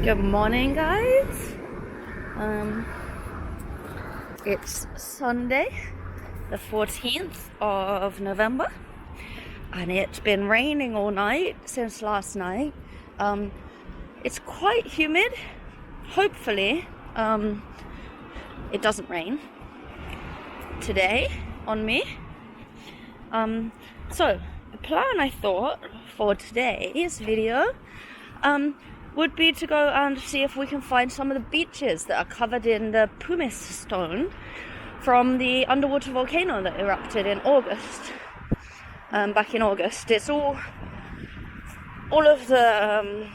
Good morning, guys. It's Sunday, the 14th of November, and it's been raining all night since last night. It's quite humid. Hopefully, it doesn't rain today on me. So the plan, I thought, for today's video would be to go and see if we can find some of the beaches that are covered in the pumice stone from the underwater volcano that erupted in August. Back in August. It's all of the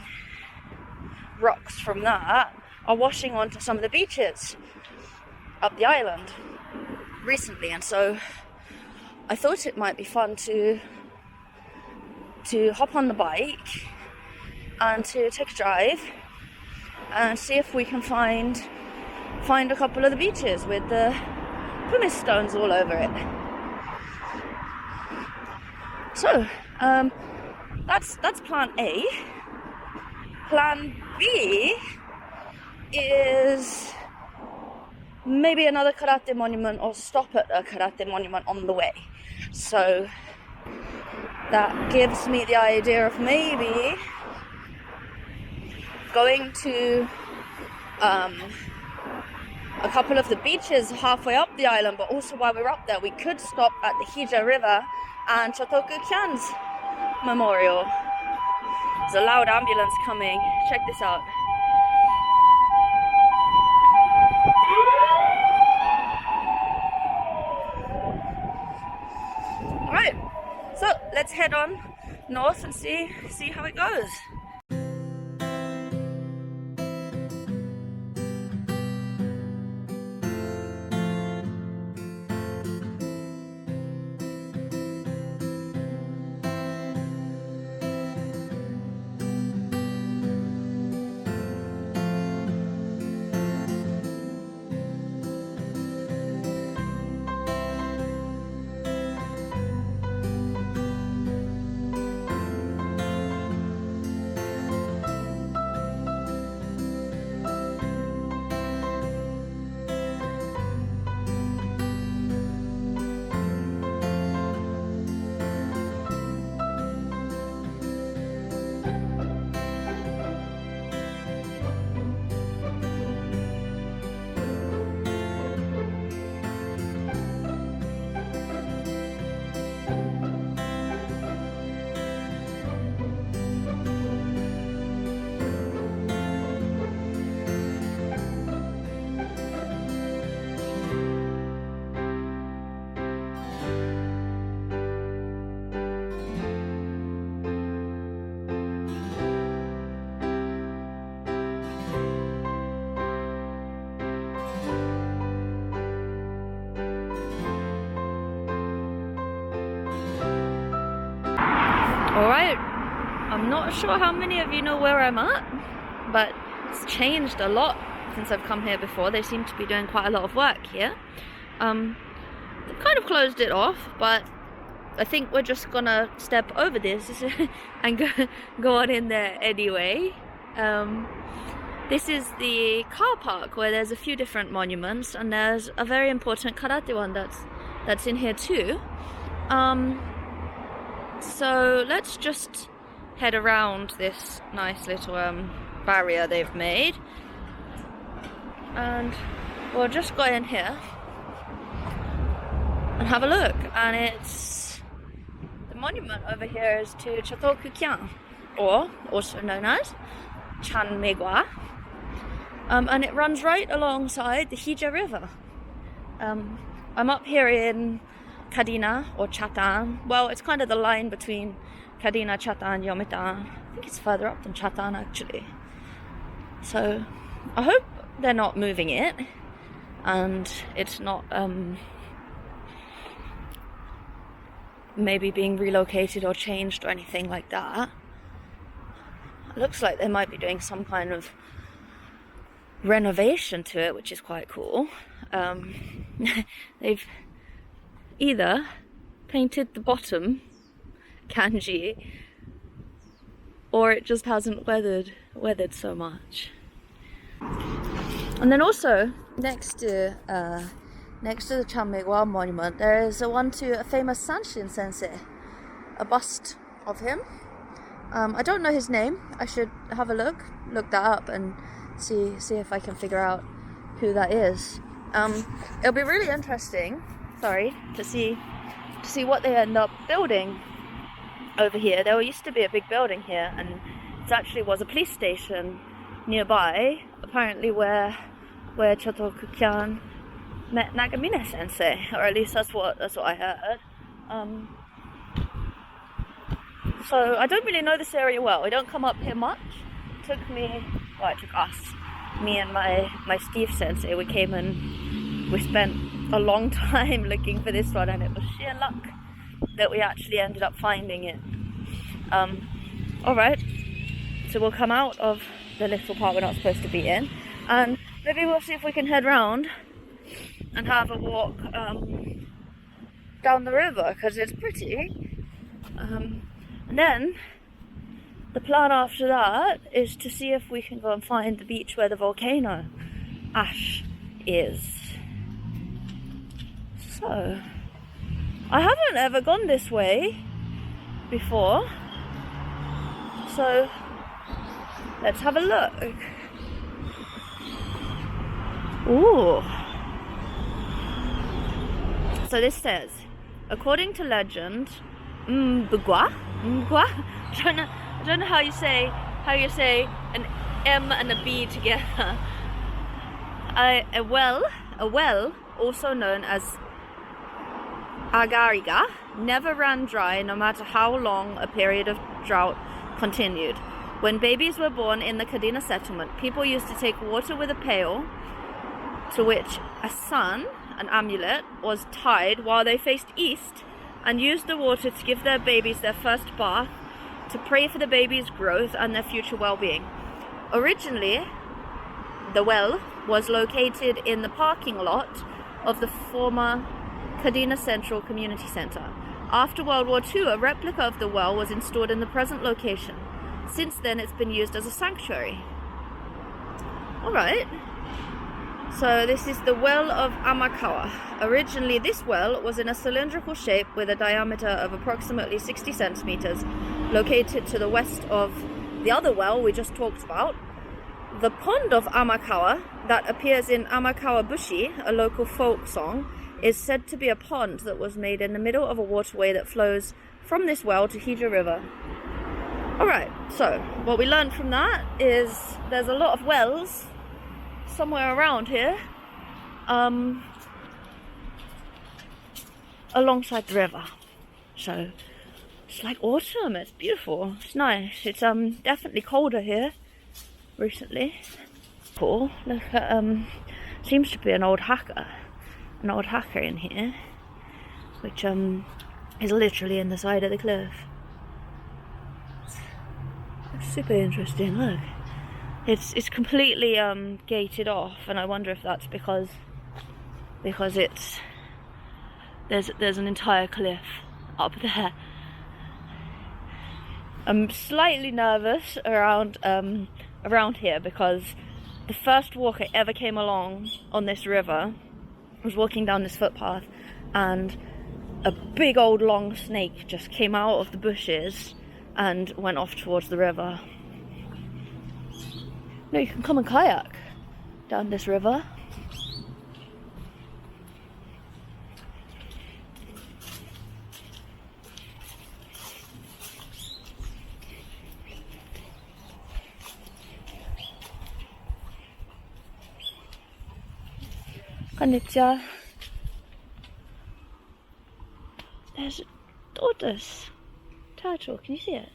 rocks from that are washing onto some of the beaches up the island recently, and so I thought it might be fun to hop on the bike and to take a drive and see if we can find a couple of the beaches with the pumice stones all over it. So that's plan A. Plan B is maybe another karate monument or stop at a karate monument on the way. So that gives me the idea of maybe going to a couple of the beaches halfway up the island, but also while we're up there we could stop at the Hija River and Chotoku Kyan's memorial. There's a loud ambulance coming. Check this out. Alright, so let's head on north and see how it goes. Alright, I'm not sure how many of you know where I'm at, but it's changed a lot since I've come here before. They seem to be doing quite a lot of work here. They kind of closed it off, but I think we're just gonna step over this and go on in there anyway. This is the car park where there's a few different monuments, and there's a very important karate one that's in here too. So let's just head around this nice little barrier they've made, and we'll just go in here and have a look. And it's the monument over here is to Chotoku Kyan, or also known as Chanmegwa, and it runs right alongside the Hija River. I'm up here in Kadena or Chatan. Well, it's kind of the line between Kadena, Chatan, Yomitan. I think it's further up than Chatan actually. So I hope they're not moving it and it's not maybe being relocated or changed or anything like that. It looks like they might be doing some kind of renovation to it, which is quite cool. They've either painted the bottom kanji, or it just hasn't weathered so much. And then also next to the Chanmigwa monument, there is one to a famous Sanshin sensei, a bust of him. I don't know his name. I should have a look that up and see if I can figure out who that is. It'll be really interesting, to see what they end up building over here. There used to be a big building here, and it actually was a police station nearby, apparently where Chotoku Kyan met Nagamine sensei, or at least that's what I heard. So I don't really know this area well. I don't come up here much. It took us, me and my Steve sensei, we came and we spent a long time looking for this one, and it was sheer luck that we actually ended up finding it. Alright, so we'll come out of the little part we're not supposed to be in, and maybe we'll see if we can head round and have a walk down the river, because it's pretty. And then the plan after that is to see if we can go and find the beach where the volcano ash is. So, I haven't ever gone this way before, so let's have a look. Ooh. So this says, according to legend, Mbugwa? I don't know how you say an M and a B together. A well, also known as Agariga, never ran dry no matter how long a period of drought continued. When babies were born in the Kadena settlement, people used to take water with a pail to which a sun, an amulet, was tied while they faced east, and used the water to give their babies their first bath, to pray for the baby's growth and their future well-being. Originally, the well was located in the parking lot of the former Kadena Central Community Center. After World War II, a replica of the well was installed in the present location. Since then, it's been used as a sanctuary. Alright. So this is the well of Amakawa. Originally, this well was in a cylindrical shape with a diameter of approximately 60 centimeters, located to the west of the other well we just talked about. The pond of Amakawa, that appears in Amakawa Bushi, a local folk song, is said to be a pond that was made in the middle of a waterway that flows from this well to Hija River. Alright, so what we learned from that is there's a lot of wells somewhere around here, alongside the river. So it's like autumn, it's beautiful, it's nice. It's definitely colder here recently. Cool. Look at seems to be an old hacker in here, which is literally in the side of the cliff. It's super interesting. Look, it's completely gated off, and I wonder if that's because it's there's an entire cliff up there. I'm slightly nervous around here, because the first walk I ever came along on this river was walking down this footpath, and a big old long snake just came out of the bushes and went off towards the river. No, you can come and kayak down this river. Konnichiwa. There's a tortoise. Turtle, can you see it?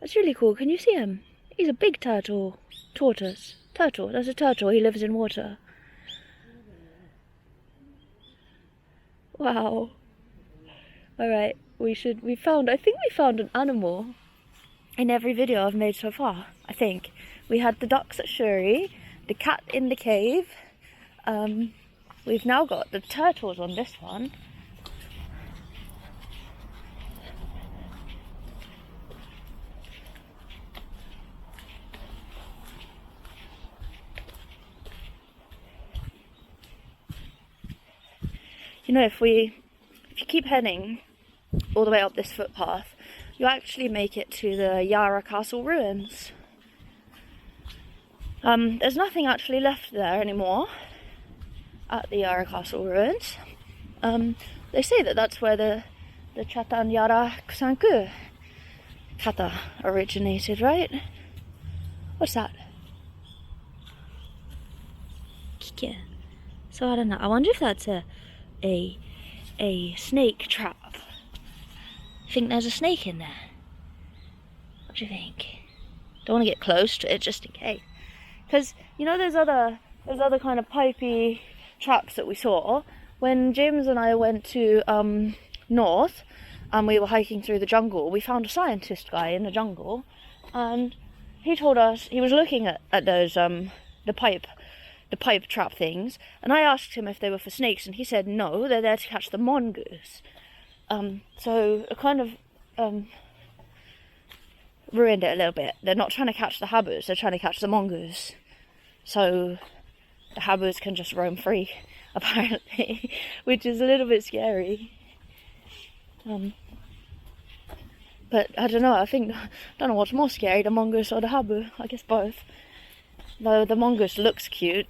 That's really cool. Can you see him? He's a big turtle. Tortoise. Turtle. That's a turtle. He lives in water. Wow. Alright, I think we found an animal in every video I've made so far, I think. We had the ducks at Shuri, the cat in the cave. We've now got the turtles on this one. you know, if you keep heading all the way up this footpath, you actually make it to the Yara castle ruins. There's nothing actually left there anymore at the Yara castle ruins. They say that that's where the Chatan Yara Kusanku kata originated, right? What's that? Kyan. So I don't know. I wonder if that's a snake trap. Think there's a snake in there? What do you think? Don't want to get close to it just in case. Because you know there's other kind of pipey traps that we saw when James and I went to north and we were hiking through the jungle. We found a scientist guy in the jungle, and he told us he was looking at those the pipe trap things, and I asked him if they were for snakes, and he said no, they're there to catch the mongoose. So it kind of ruined it a little bit. They're not trying to catch the habus, they're trying to catch the mongoose. So the habus can just roam free, apparently, which is a little bit scary. But I don't know, I don't know what's more scary, the mongoose or the habu. I guess both. Though the mongoose looks cute.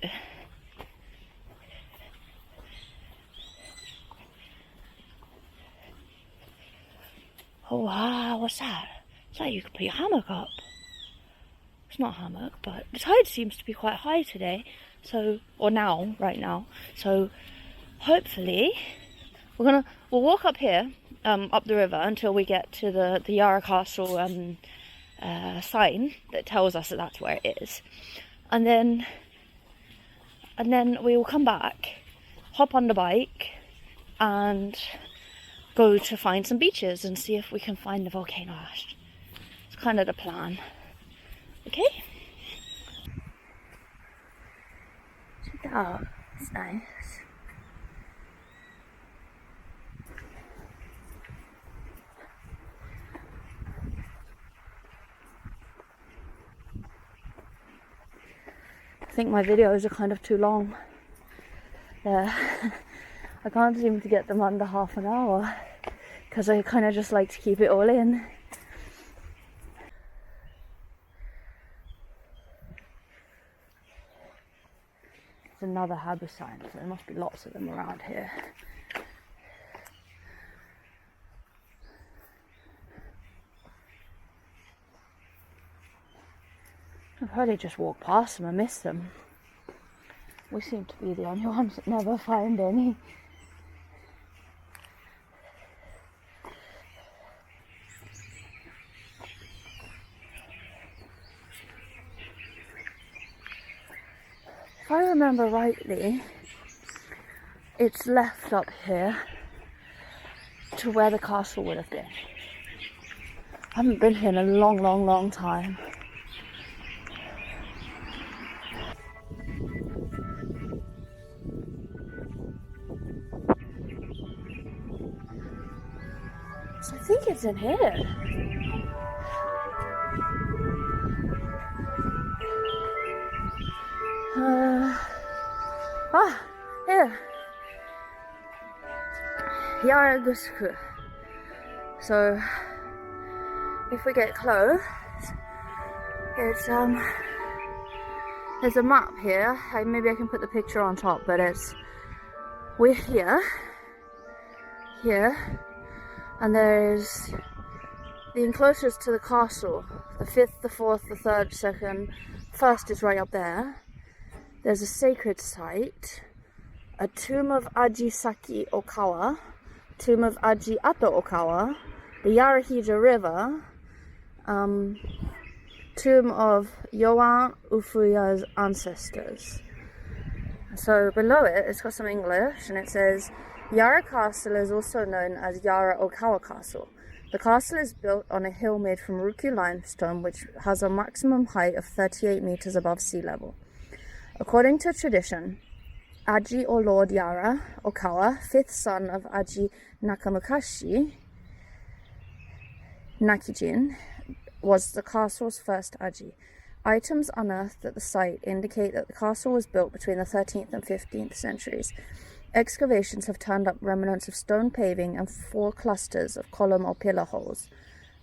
Oh wow, what's that? It's like you could put your hammock up. It's not a hammock, but the tide seems to be quite high today. So, or now, right now. So, hopefully, we'll walk up here, up the river until we get to the Yara Castle sign that tells us that that's where it is, and then we will come back, hop on the bike, and go to find some beaches and see if we can find the volcano ash. It's kind of the plan. Okay? Check that out. It's nice. I think my videos are kind of too long. Yeah. I can't seem to get them under half an hour because I kind of just like to keep it all in. There's another habu sign, so there must be lots of them around here. I've probably just walked past them and missed them. We seem to be the only ones that never find any. If I remember rightly, it's left up here to where the castle would have been. I haven't been here in a long time. So I think it's in here. Here. Yara. So if we get close, it's there's a map here. Maybe I can put the picture on top, but we're here, and there's the enclosures to the castle. The 5th, the 4th, the 3rd, 2nd, 1st is right up there. There's a sacred site, a tomb of Aji Saki Okawa, tomb of Aji Ato Okawa, the Yara Hija River, tomb of Yoan Ufuya's ancestors. So below it, it's got some English, and it says, Yara Castle is also known as Yara Okawa Castle. The castle is built on a hill made from Ruku limestone, which has a maximum height of 38 meters above sea level. According to tradition, Aji or Lord Yara Okawa, 5th son of Aji Nakamukashi Nakijin, was the castle's first Aji. Items unearthed at the site indicate that the castle was built between the 13th and 15th centuries. Excavations have turned up remnants of stone paving and 4 clusters of column or pillar holes.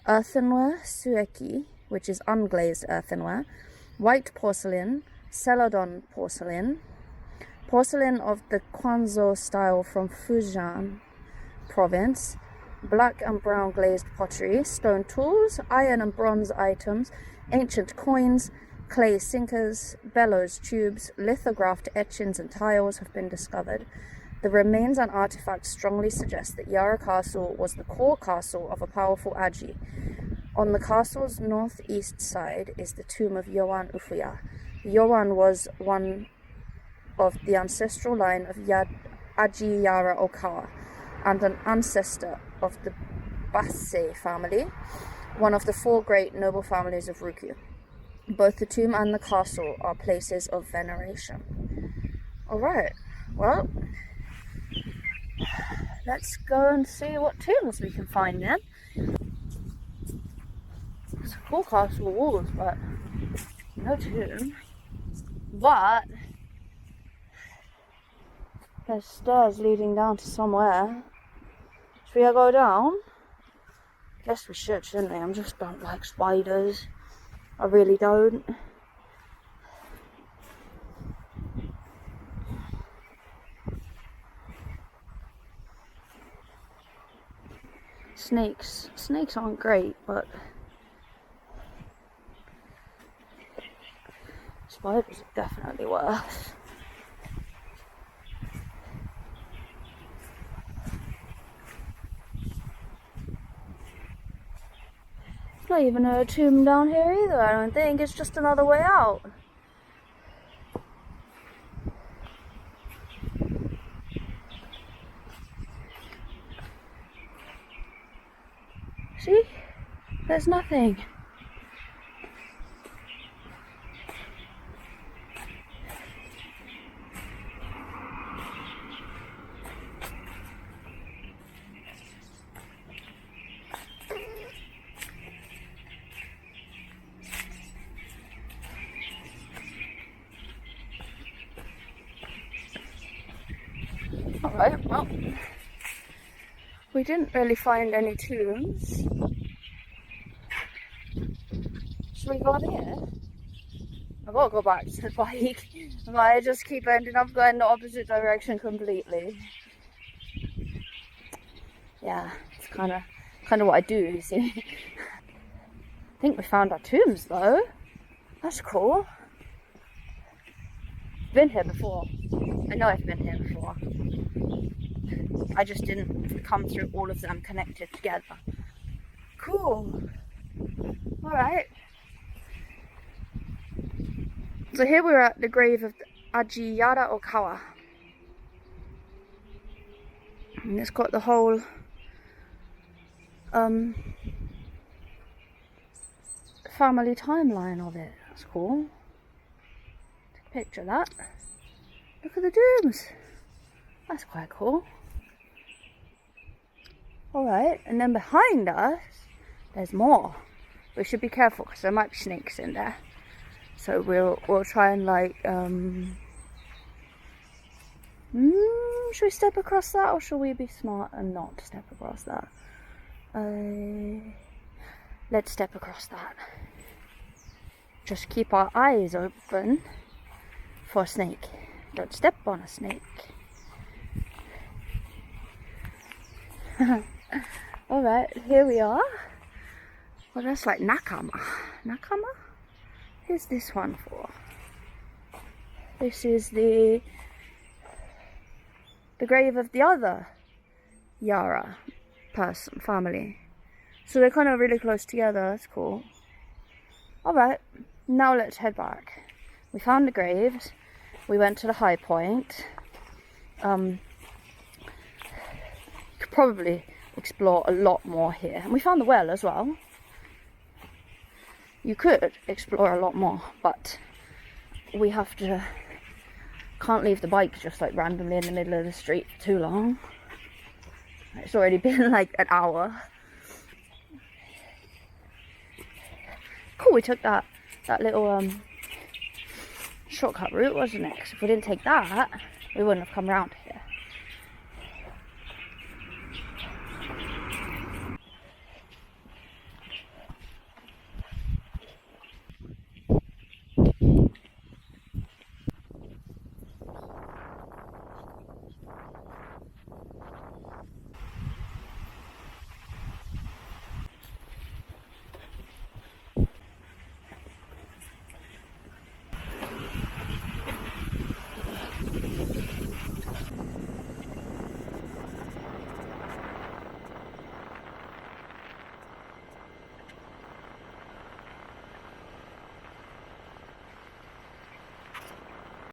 Earthenware, sueki, which is unglazed earthenware, white porcelain, celadon porcelain, porcelain of the Quanzhou style from Fujian province, black and brown glazed pottery, stone tools, iron and bronze items, ancient coins, clay sinkers, bellows tubes, lithographed etchings and tiles have been discovered. The remains and artifacts strongly suggest that Yara Castle was the core castle of a powerful Aji. On the castle's northeast side is the tomb of Yoan Ufuya. Yoan was one of the ancestral line of Aji Yara Okawa and an ancestor of the Basei family, one of the 4 great noble families of Ryukyu. Both the tomb and the castle are places of veneration. Alright, well, let's go and see what tombs we can find then. It's a cool castle walls, but no tomb. But there's stairs leading down to somewhere. Should we go down? Guess we should, shouldn't we? I just don't like spiders. I really don't. Snakes. Snakes aren't great, but spiders are definitely worse. Not even a tomb down here either, I don't think. It's just another way out. See? There's nothing. Alright, well, we didn't really find any tombs. Should we go on here? I've got to go back to the bike, but I just keep ending up going the opposite direction completely. Yeah, it's kind of what I do, you see. I think we found our tombs though. That's cool. Been here before. I know I've been here before. I just didn't come through all of them connected together. Cool. Alright. So here we're at the grave of Aji Yara Okawa. And it's got the whole family timeline of it. That's cool. Take a picture of that. Look at the tombs. That's quite cool. Alright, and then behind us, there's more. We should be careful because there might be snakes in there. So we'll try and like, should we step across that, or should we be smart and not step across that? Let's step across that. Just keep our eyes open for a snake. Don't step on a snake. Alright, here we are. Well, that's like Nakama. Nakama? Who's this one for? This is the grave of the other Yara person, family. So they're kind of really close together. That's cool. Alright, now let's head back. We found the graves. We went to the high point. You could probably explore a lot more here. And we found the well as well. You could explore a lot more, but we can't leave the bike just like randomly in the middle of the street for too long. It's already been like an hour. Cool, we took that little shortcut route, wasn't it? 'Cause if we didn't take that, we wouldn't have come around here.